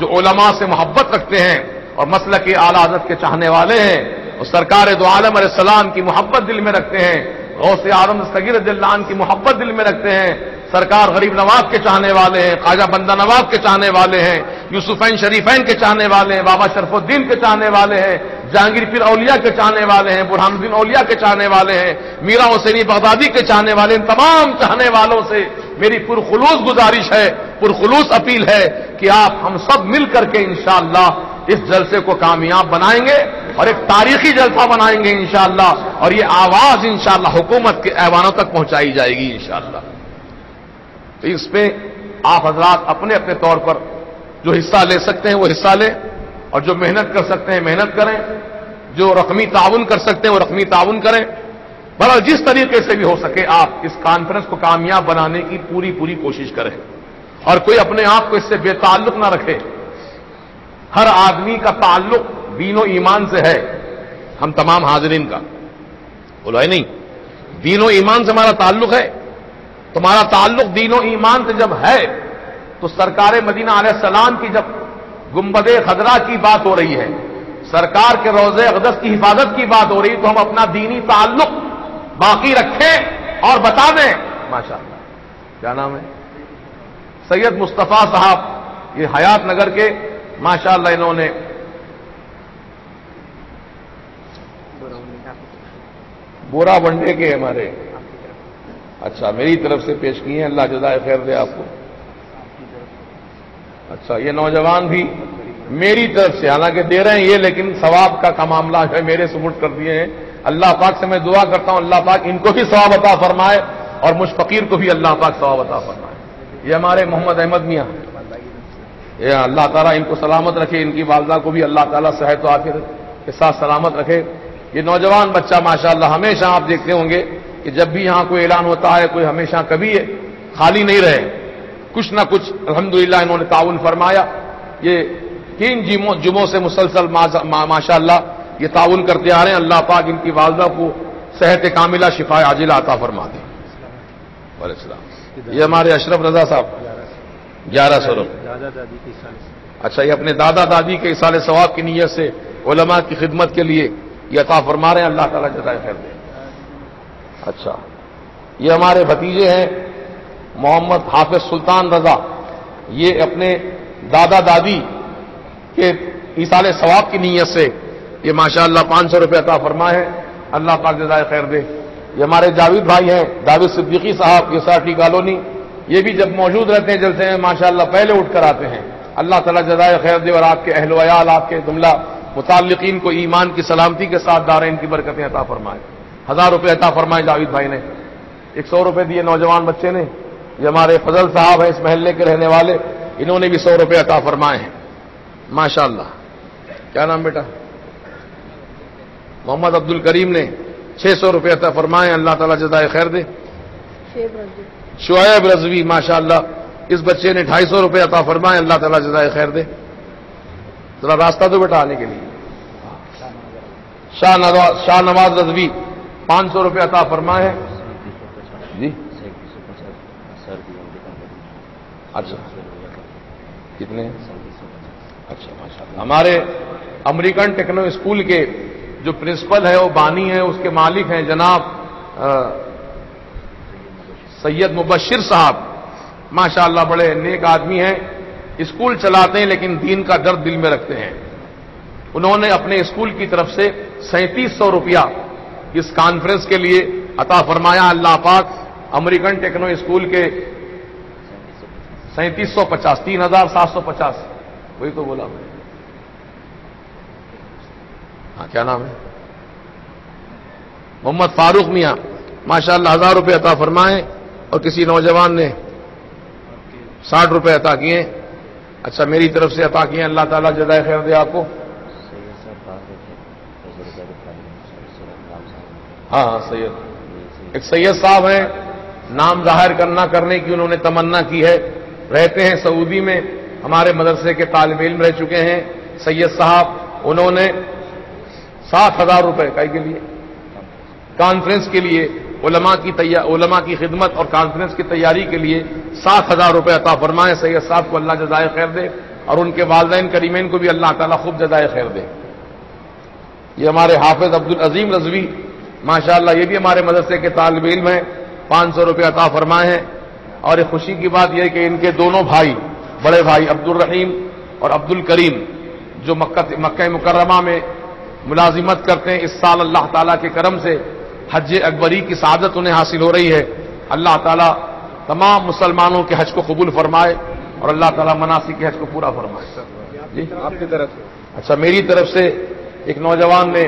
جو علماء سے محبت رکھتے ہیں اور مسلک اعلی حضرت کے چاہنے والے ہیں اور سرکار دو عالم علیہ السلام کی محبت دل میں رکھتے ہیں، غوث اعظم صغیر رضی اللہ عنہ کی محبت دل میں رکھتے ہیں، سرکار غریب نواز کے چاہنے والے ہیں، خواجہ بندہ نواز کے چاہنے والے ہیں، یوسفین شریفین کے چاہنے والے ہیں، بابا شرف الدین کے چاہنے والے ہیں، جہانگیر پیر اولیاء کے چاہنے والے ہیں، برہان الدین اولیاء کے چاہنے والے ہیں، میرا حسینی بغدادی کے چاہنے والے ہیں. تمام چاہنے والوں سے میری پرخلوص گزارش ہے، پرخلوص اپیل ہے کہ آپ ہم سب مل کر کے انشاءاللہ اس جلسے کو کامیاب بنائیں گے اور ایک تاریخی جلسہ بنائیں گے انشاءاللہ. اور یہ آواز انشاءاللہ حکومت کے ایوانوں تک پہنچائی جائے گی انشاءاللہ. تو اس پہ آپ حضرات اپنے اپنے طور پر جو حصہ لے سکتے ہیں وہ حصہ لیں، اور جو محنت کر سکتے ہیں محنت کریں، جو رقمی تعاون کر سکتے ہیں وہ رقمی تعاون کریں. بہرحال جس طریقے سے بھی ہو سکے آپ اس کانفرنس کو کامیاب بنانے کی پوری کوشش کریں، اور کوئی اپنے آپ کو اس سے بے تعلق نہ رکھے. ہر آدمی کا تعلق دین و ایمان سے ہے. ہم تمام حاضرین کا بولو ہے نہیں، دین و ایمان سے ہمارا تعلق ہے. تمہارا تعلق دین و ایمان سے جب ہے تو سرکار مدینہ علیہ السلام کی جب گنبد خضرا کی بات ہو رہی ہے، سرکار کے روضہ اقدس کی حفاظت کی بات ہو رہی ہے، تو ہم اپنا دینی تعلق باقی رکھیں اور بتا دیں. ماشاءاللہ کیا نام ہے؟ سید مصطفیٰ صاحب، یہ حیات نگر کے ماشاءاللہ انہوں نے بورا ونڈے کے ہمارے اچھا میری طرف سے پیش کیے ہیں. اللہ جزائے خیر دے آپ کو. اچھا یہ نوجوان بھی میری طرف سے حالانکہ دے رہے ہیں یہ، لیکن ثواب کا معاملہ ہے میرے سپرد کر دیے ہیں. اللہ پاک سے میں دعا کرتا ہوں اللہ پاک ان کو بھی ثواب عطا فرمائے اور مجھ فقیر کو بھی اللہ پاک ثواب عطا فرمائے. یہ ہمارے محمد احمد میاں، یہ اللہ تعالیٰ ان کو سلامت رکھے، ان کی والدہ کو بھی اللہ تعالیٰ صحت و عافیت کے ساتھ سلامت رکھے. یہ نوجوان بچہ ماشاءاللہ ہمیشہ آپ دیکھتے ہوں گے کہ جب بھی یہاں کوئی اعلان ہوتا ہے کوئی ہمیشہ کبھی خالی نہیں رہے. کچھ نہ کچھ الحمدللہ انہوں نے تعاون فرمایا. یہ 3 جمعوں سے مسلسل ماشاء اللہ یہ تعاون کرتے آ رہے ہیں. اللہ پاک ان کی والدہ کو صحت کاملہ شفا عاجلہ عطا فرما دیں. وعلیکم السلام. یہ ہمارے اشرف رضا صاحب 1100 روپے. اچھا, یہ اپنے دادا دادی کے ایصال ثواب کی نیت سے علماء کی خدمت کے لیے یہ عطا فرما رہے ہیں. اللہ تعالیٰ جزائے خیر دے. اچھا, یہ ہمارے بھتیجے ہیں محمد حافظ سلطان رضا. یہ اپنے دادا دادی کے ایصال ثواب کی نیت سے یہ ماشاءاللہ 500 روپے عطا فرمائے ہیں. اللہ پاک جزائے خیر دے. یہ ہمارے جاوید بھائی ہیں جاوید صدیقی صاحب, یہ ساٹھی کالونی. یہ بھی جب موجود رہتے ہیں جلسے میں ماشاءاللہ پہلے اٹھ کر آتے ہیں. اللہ تعالیٰ جزائے خیر دے اور آپ کے اہل و عیال, آپ کے جملہ متعلقین کو ایمان کی سلامتی کے ساتھ دارین کی برکتیں عطا فرمائے. 1000 روپے عطا فرمائے جاوید بھائی نے. 100 روپے دیے نوجوان بچے نے. یہ ہمارے فضل صاحب ہیں اس محلے کے رہنے والے, انہوں نے بھی 100 روپے عطا فرمائے ہیں ماشاءاللہ. کیا نام بیٹا؟ محمد عبد الکریم نے 600 روپے عطا فرمائے. اللہ تعالیٰ جزائے خیر دے. شعیب رضوی ماشاءاللہ اس بچے نے 250 روپے عطا فرمائے. اللہ تعالیٰ جزائے خیر دے. ذرا راستہ دو بیٹا آنے کے لیے. شاہ نواز رضوی 500 روپے عطا فرمائے ہیں جی. اچھا کتنے؟ اچھا ماشاءاللہ. ہمارے امریکن ٹیکنو اسکول کے جو پرنسپل ہے وہ بانی ہے, اس کے مالک ہیں جناب سید مبشر صاحب. ماشاءاللہ بڑے نیک آدمی ہیں, اسکول چلاتے ہیں لیکن دین کا درد دل میں رکھتے ہیں. انہوں نے اپنے اسکول کی طرف سے 3700 روپیہ اس کانفرنس کے لیے عطا فرمایا. اللہ پاک امریکن ٹیکنو اسکول کے 3750 3750 وہی تو بولا میں. ہاں کیا نام ہے؟ محمد فاروق میاں ماشاءاللہ 1000 روپے عطا فرمائے. اور کسی نوجوان نے 60 روپے عطا کیے. اچھا میری طرف سے عطا کیے. اللہ تعالیٰ جزائے خیر دے آپ کو. ہاں سید, ایک سید صاحب ہیں, نام ظاہر کرنے کی انہوں نے تمنا کی ہے. رہتے ہیں سعودی میں, ہمارے مدرسے کے طالب علم رہ چکے ہیں سید صاحب. انہوں نے 7000 روپے کے لیے کانفرنس کے لیے علماء کی خدمت اور کانفرنس کی تیاری کے لیے 7000 روپے عطا فرمائے. سید صاحب کو اللہ جزائے خیر دے اور ان کے والدین کریمین کو بھی اللہ تعالیٰ خوب جزائے خیر دے. یہ ہمارے حافظ عبد العظیم رضوی ماشاءاللہ یہ بھی ہمارے مدرسے کے طالب علم ہیں, 500 روپے عطا فرمائے ہیں. اور ایک خوشی کی بات یہ ہے کہ ان کے دونوں بھائی, بڑے بھائی عبد الرحیم اور عبد الکریم, جو مکہ مکرمہ میں ملازمت کرتے ہیں, اس سال اللہ تعالیٰ کے کرم سے حج اکبری کی سعادت انہیں حاصل ہو رہی ہے. اللہ تعالیٰ تمام مسلمانوں کے حج کو قبول فرمائے اور اللہ تعالیٰ مناسک کے حج کو پورا فرمائے. جی آپ کی طرف سے. اچھا میری طرف سے ایک نوجوان نے,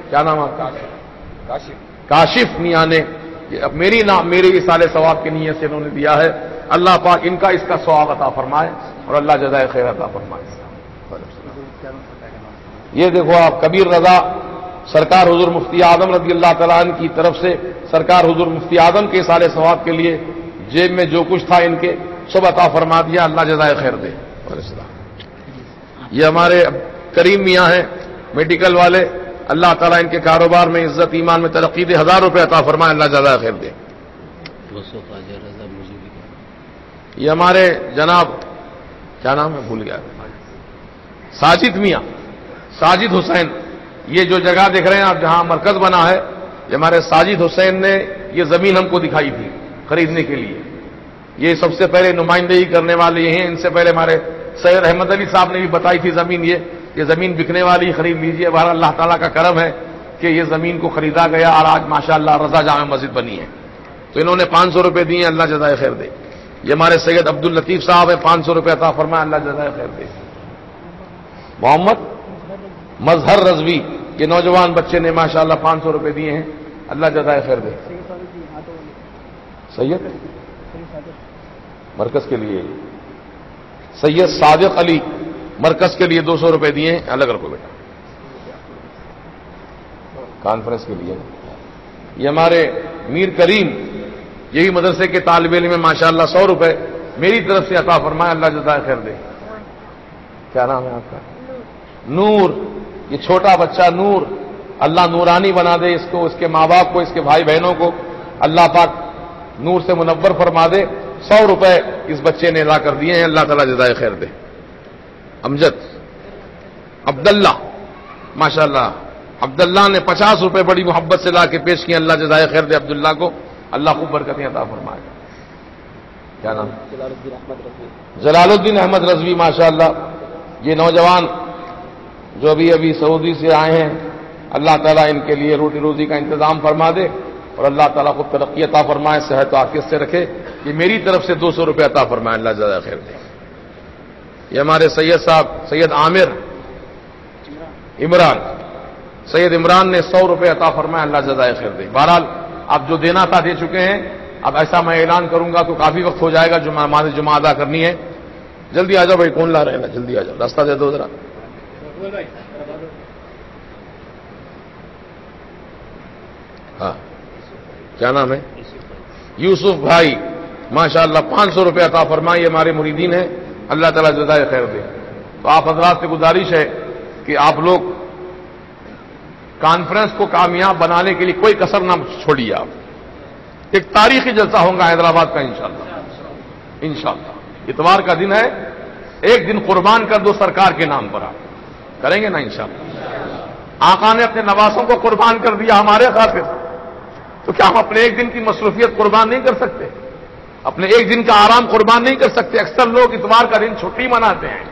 کیا نام ہے؟ کاشف میاں نے, میری ایصال ثواب کی نیت سے انہوں نے دیا ہے. اللہ پاک ان کا اس کا ثواب عطا فرمائے اور اللہ جزائے خیر عطا فرمائے. یہ دیکھو آپ, کبیر رضا سرکار حضور مفتی اعظم رضی اللہ تعالیٰ عنہ کی طرف سے سرکار حضور مفتی اعظم کے ایصال ثواب کے لیے جیب میں جو کچھ تھا ان کے سب عطا فرما دیا. اللہ جزائے خیر دے. یہ ہمارے کریم میاں ہیں میڈیکل والے, اللہ تعالیٰ ان کے کاروبار میں عزت ایمان میں ترقی دے. 1000 روپے عطا فرمائے. اللہ جزائے خیر دے. یہ ہمارے جناب, کیا نام ہے بھول گیا, ساجد میاں, ساجد حسین. یہ جو جگہ دیکھ رہے ہیں آپ جہاں مرکز بنا ہے, یہ ہمارے ساجد حسین نے یہ زمین ہم کو دکھائی تھی خریدنے کے لیے. یہ سب سے پہلے نمائندگی کرنے والے یہ ہیں. ان سے پہلے ہمارے سید احمد علی صاحب نے بھی بتائی تھی زمین, یہ زمین بکنے والی, خرید لیجئے. بہرحال اللہ تعالیٰ کا کرم ہے کہ یہ زمین کو خریدا گیا اور آج ماشاءاللہ رضا جامع مسجد بنی ہے. تو انہوں نے 500 روپے دیے. اللہ جزائے خیر دے. یہ ہمارے سید عبد اللطیف صاحب ہیں, 500 روپے عطا فرمائے. اللہ جزائے خیر دے. محمد مظہر رضوی, یہ نوجوان بچے نے ماشاءاللہ 500 روپے دیے ہیں. اللہ جزائے خیر دے. سید مرکز کے لیے, سید صادق علی مرکز کے لیے 200 روپے دیے ہیں. الگ رکھو بیٹا, کانفرنس کے لیے. یہ ہمارے میر کریم, یہی مدرسے کے طالب علم میں ماشاءاللہ 100 روپے میری طرف سے عطا فرمائے، اللہ جزائے خیر دے۔ کیا نام ہے آپ کا؟ نور۔ یہ چھوٹا بچہ نور، اللہ نورانی بنا دے اس کو، اس کے ماں باپ کو، اس کے بھائی بہنوں کو اللہ پاک نور سے منور فرما دے۔ 100 روپے اس بچے نے ادا کر دیے ہیں، اللہ تعالیٰ جزائے خیر دے۔ امجد عبداللہ، ماشاءاللہ عبداللہ نے 50 روپے بڑی محبت سے لا کے پیش کیے، اللہ جزائے خیر دے عبداللہ کو، اللہ خوب برکتیں عطا فرمائے۔ کیا نام؟ جلال الدین احمد رضوی، ماشاءاللہ یہ نوجوان جو ابھی سعودی سے آئے ہیں، اللہ تعالیٰ ان کے لیے روٹی روزی کا انتظام فرما دے اور اللہ تعالیٰ کو ترقی عطا فرمائے، صحت و عافیت سے رکھے۔ یہ میری طرف سے 200 روپے عطا فرمائے، اللہ جزائے خیر دے۔ یہ ہمارے سید صاحب سید عامر عمران، سید عمران نے 100 روپے عطا فرمائے، اللہ جزائے خیر دے۔ بہرحال آپ جو دینا تھا دے چکے ہیں، اب ایسا میں اعلان کروں گا تو کافی وقت ہو جائے گا، نماز جمعہ ادا کرنی ہے۔ جلدی آ جاؤ بھائی، کون لا رہے ہیں نا، جلدی آ جاؤ، راستہ دے دو ذرا۔ ہاں کیا نام ہے؟ یوسف بھائی، ماشاءاللہ 500 روپے عطا فرمائے، ہمارے مریدین ہیں، اللہ تعالیٰ جزائے خیر دے۔ تو آپ حضرات سے گزارش ہے کہ آپ لوگ کانفرنس کو کامیاب بنانے کے لیے کوئی کسر نہ چھوڑیے۔ آپ ایک تاریخی جلسہ ہوگا حیدرآباد کا انشاءاللہ، انشاءاللہ اتوار کا دن ہے، ایک دن قربان کر دو سرکار کے نام پر، آپ کریں گے نا انشاءاللہ؟ آقا نے اپنے نواسوں کو قربان کر دیا ہمارے خاطر، تو کیا ہم اپنے ایک دن کی مصروفیت قربان نہیں کر سکتے؟ اپنے ایک دن کا آرام قربان نہیں کر سکتے؟ اکثر لوگ اتوار کا دن چھٹی مناتے ہیں،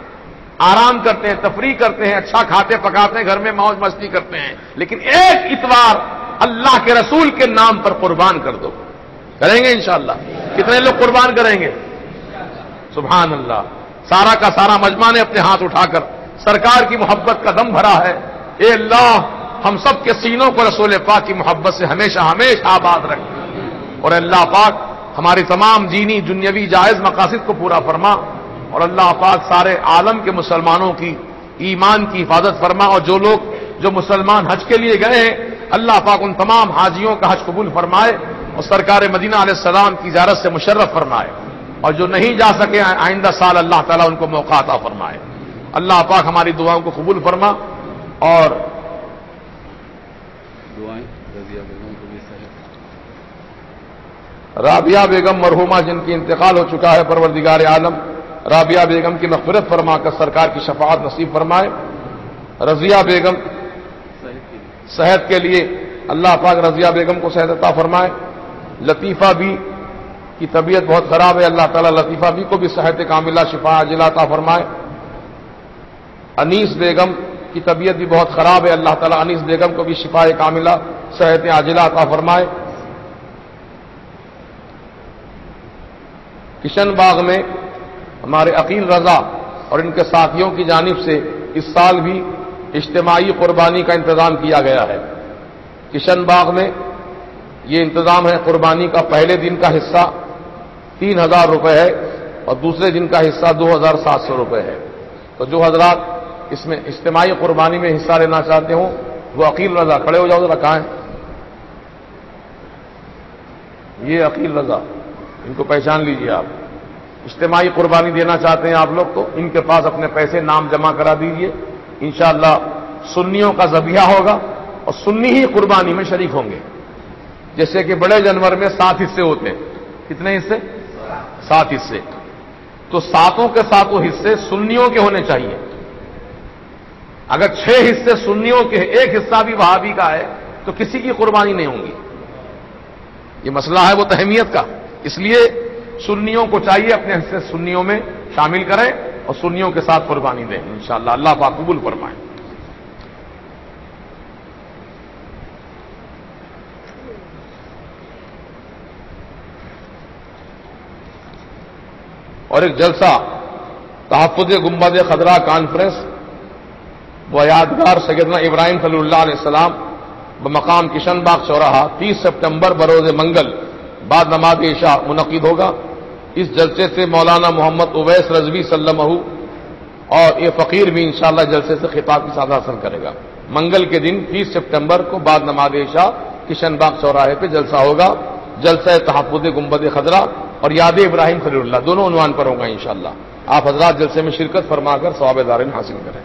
آرام کرتے ہیں، تفریح کرتے ہیں، اچھا کھاتے پکاتے ہیں، گھر میں موج مستی کرتے ہیں، لیکن ایک اتوار اللہ کے رسول کے نام پر قربان کر دو۔ کریں گے انشاءاللہ؟ کتنے لوگ قربان کریں گے؟ سبحان اللہ۔ سارا کا سارا مجمع نے اپنے ہاتھ اٹھا کر سرکار کی محبت کا دم بھرا ہے۔ اے اللہ، ہم سب کے سینوں کو رسول پاک کی محبت سے ہمیشہ ہمیشہ آباد رکھ، اور اللہ پاک ہماری تمام دینی دنیاوی جائز مقاصد کو پورا فرما، اور اللہ پاک سارے عالم کے مسلمانوں کی ایمان کی حفاظت فرما، اور جو مسلمان حج کے لیے گئے ہیں، اللہ پاک ان تمام حاجیوں کا حج قبول فرمائے اور سرکار مدینہ علیہ السلام کی زیارت سے مشرف فرمائے، اور جو نہیں جا سکے آئندہ سال اللہ تعالیٰ ان کو موقع عطا فرمائے۔ اللہ پاک ہماری دعاؤں کو قبول فرما، اور رابعہ بیگم مرحومہ جن کی انتقال ہو چکا ہے، پروردگار عالم رابعہ بیگم کی مغفرت فرما کر سرکار کی شفاعت نصیب فرمائے۔ رضیہ بیگم صحت کے لیے اللہ پاک رضیہ بیگم کو صحت عطا فرمائے۔ لطیفہ بھی کی طبیعت بہت خراب ہے، اللہ تعالیٰ لطیفہ بھی کو بھی صحت کاملہ شفا عاجلہ عطا فرمائے۔ انیس بیگم کی طبیعت بھی بہت خراب ہے، اللہ تعالیٰ انیس بیگم کو بھی شفا کاملہ صحت عاجلہ عطا فرمائے۔ کشن باغ میں ہمارے عقیل رضا اور ان کے ساتھیوں کی جانب سے اس سال بھی اجتماعی قربانی کا انتظام کیا گیا ہے۔ کشن باغ میں یہ انتظام ہے، قربانی کا پہلے دن کا حصہ 3000 روپے ہے اور دوسرے دن کا حصہ 2700 روپے ہے۔ تو جو حضرات اس میں اجتماعی قربانی میں حصہ لینا چاہتے ہوں وہ عقیل رضا، کھڑے ہو جاؤ ذرا، کہاں ہیں یہ عقیل رضا؟ ان کو پہچان لیجئے آپ۔ اجتماعی قربانی دینا چاہتے ہیں آپ لوگ تو ان کے پاس اپنے پیسے نام جمع کرا دیجئے، انشاءاللہ سنیوں کا ذبیحہ ہوگا اور سنی ہی قربانی میں شریک ہوں گے۔ جیسے کہ بڑے جانور میں 7 حصے ہوتے ہیں، کتنے حصے؟ 7 حصے، تو 7 کے 7 حصے سنیوں کے ہونے چاہیے۔ اگر 6 حصے سنیوں کے، ایک حصہ بھی وہابی کا ہے تو کسی کی قربانی نہیں ہوں گی۔ یہ مسئلہ ہے وہ تہمیت کا، اس لیے سنیوں کو چاہیے اپنے حصے سنیوں میں شامل کریں اور سنیوں کے ساتھ قربانی دیں، انشاءاللہ اللہ پاک قبول فرمائے۔ اور ایک جلسہ تحفظ گنبد خضرا کانفرنس و یادگار سیدنا ابراہیم صلی اللہ علیہ السلام بمقام کشن باغ چوراہا 30 سپٹمبر بروز منگل بعد نماز عشاء منعقد ہوگا۔ اس جلسے سے مولانا محمد اویس رضوی سلمہ اور یہ فقیر بھی انشاءاللہ جلسے سے خطاب کی سعادت حاصل کرے گا۔ منگل کے دن 30 سپٹمبر کو بعد نماز عشاء کشن باغ چوراہے پہ جلسہ ہوگا، جلسہ تحفظ گنبد خضرا اور یاد ابراہیم خلیل اللہ دونوں عنوان پر ہوں گا انشاءاللہ. آپ حضرات جلسے میں شرکت فرما کر ثواب دارین حاصل کریں.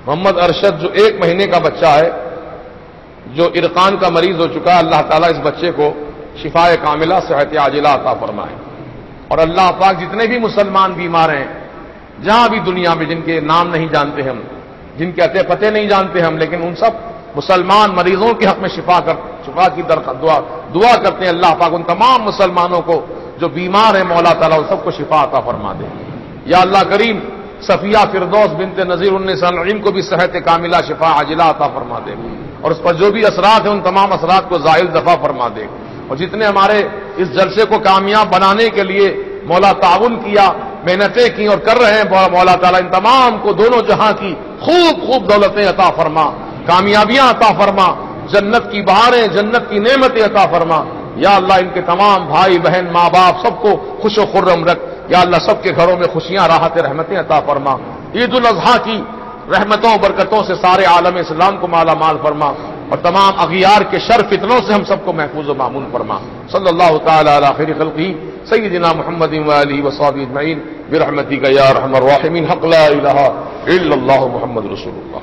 محمد ارشد جو 1 مہینے کا بچہ ہے جو ارقان کا مریض ہو چکا ہے، اللہ تعالیٰ اس بچے کو شفاء کاملہ صحت عاجلہ عطا فرمائے. اور اللہ پاک جتنے بھی مسلمان بیمار ہیں جہاں بھی دنیا میں، جن کے نام نہیں جانتے ہم، جن کے اتے پتے نہیں جانتے ہم، لیکن ان سب مسلمان مریضوں کے حق میں شفا کی دعا کرتے ہیں. اللہ پاک ان تمام مسلمانوں کو جو بیمار ہیں مولا تعالیٰ ان سب کو شفا عطا فرما دے. یا اللہ کریم صفیہ فردوس بنت نذیر النساء العلم کو بھی صحت کاملہ شفا عاجلہ عطا فرما دے، اور اس پر جو بھی اثرات ہیں ان تمام اثرات کو زائل دفع فرما دے. اور جتنے ہمارے اس جلسے کو کامیاب بنانے کے لیے مولا تعاون کیا، محنتیں کی اور کر رہے ہیں، مولا تعالیٰ ان تمام کو دونوں جہاں کی خوب دولتیں عطا فرما، کامیابیاں عطا فرما، جنت کی بہاریں، جنت کی نعمتیں عطا فرما. یا اللہ ان کے تمام بھائی بہن ماں باپ سب کو خوش و خرم رکھ. یا اللہ سب کے گھروں میں خوشیاں راحت رحمتیں عطا فرما. عید الاضحیٰ کی رحمتوں برکتوں سے سارے عالم اسلام کو مالا مال فرما، اور تمام اغیار کے شر فتنوں سے ہم سب کو محفوظ و معمون فرما. صلی اللہ تعالی علی خیر خلقہ سیدنا محمد و آلہ و صحبہ اجمعین برحمتک یا ارحم الراحمین. حق لا الہ الا اللہ محمد رسول اللہ.